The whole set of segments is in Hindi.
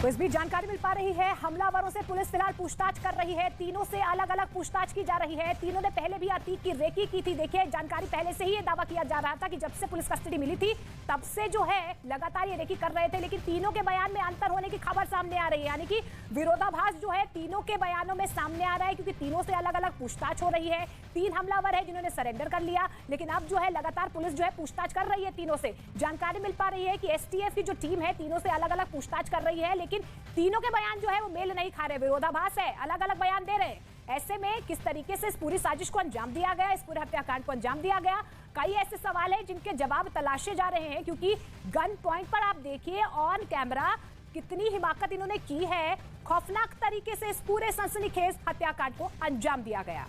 तो इस बीच जानकारी मिल पा रही है, हमलावरों से पुलिस फिलहाल पूछताछ कर रही है। तीनों से अलग अलग पूछताछ की जा रही है। तीनों ने पहले भी अतीक की रेकी की थी। देखिए, जानकारी पहले से ही ये दावा किया जा रहा था कि जब से पुलिस कस्टडी मिली थी तब से जो है लगातार ये रेकी कर रहे थे, लेकिन तीनों के बयान में अंतर होने की खबर सामने आ रही है। यानी कि विरोधाभास जो है तीनों के बयानों में सामने आ रहा है, क्योंकि तीनों से अलग अलग पूछताछ हो रही है। 3 हमलावर है जिन्होंने सरेंडर कर लिया, लेकिन अब जो है लगातार पुलिस जो है पूछताछ कर रही है तीनों से। जानकारी मिल पा रही है कि एसटीएफ की जो टीम है तीनों से अलग अलग पूछताछ कर रही है, लेकिन तीनों के बयान जो है वो मेल नहीं खा रहे, विरोधाभास है, अलग अलग बयान दे रहे हैं। ऐसे में किस तरीके से इस पूरी साजिश को अंजाम दिया गया, इस पूरे हत्याकांड को अंजाम दिया गया, कई ऐसे सवाल हैं जिनके जवाब तलाशे जा रहे हैं। क्योंकि गन पॉइंट पर आप देखिए ऑन कैमरा कितनी हिमाकत इन्होंने की है। खौफनाक तरीके से इस पूरे सनसनीखेज हत्याकांड को अंजाम दिया गया।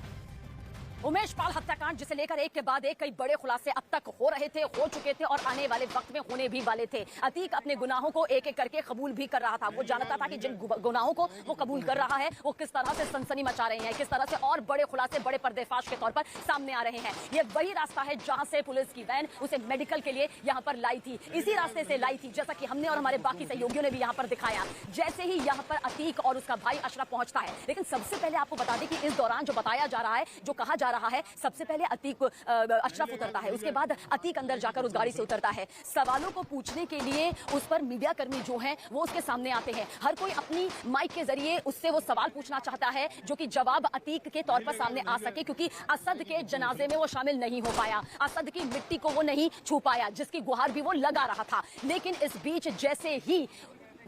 उमेश पाल हत्याकांड जिसे लेकर एक के बाद एक कई बड़े खुलासे अब तक हो रहे थे, हो चुके थे और आने वाले वक्त में होने भी वाले थे। अतीक अपने गुनाहों को एक एक करके कबूल भी कर रहा था। वो जानता था कि जिन गुनाहों को वो कबूल कर रहा है वो किस तरह से सनसनी मचा रहे हैं, किस तरह से और बड़े खुलासे बड़े पर्देफाश के तौर पर सामने आ रहे हैं। ये वही रास्ता है जहां से पुलिस की वैन उसे मेडिकल के लिए यहाँ पर लाई थी, इसी रास्ते से लाई थी, जैसा कि हमने और हमारे बाकी सहयोगियों ने भी यहाँ पर दिखाया। जैसे ही यहाँ पर अतीक और उसका भाई अशरफ पहुंचता है, लेकिन सबसे पहले आपको बता दें कि इस दौरान जो बताया जा रहा है, जो कहा जा रहा है, सबसे पहले अतीक अशरफ उतरता है, उसके बाद अतीक अंदर जाकर उस गाड़ी से उतरता है। सवालों को पूछने के लिए उस पर मीडिया कर्मी जो हैं वो उसके सामने आते हैं। हर कोई अपनी माइक के जरिए उससे वो सवाल पूछना चाहता है जो कि जवाब अतीक के तौर पर सामने आ सके, क्योंकि असद के जनाजे में वो शामिल नहीं हो पाया, असद की मिट्टी को वो नहीं छू पाया, जिसकी गुहार भी वो लगा रहा था। लेकिन इस बीच जैसे ही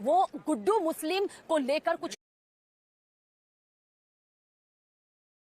वो गुड्डू मुस्लिम को लेकर कुछ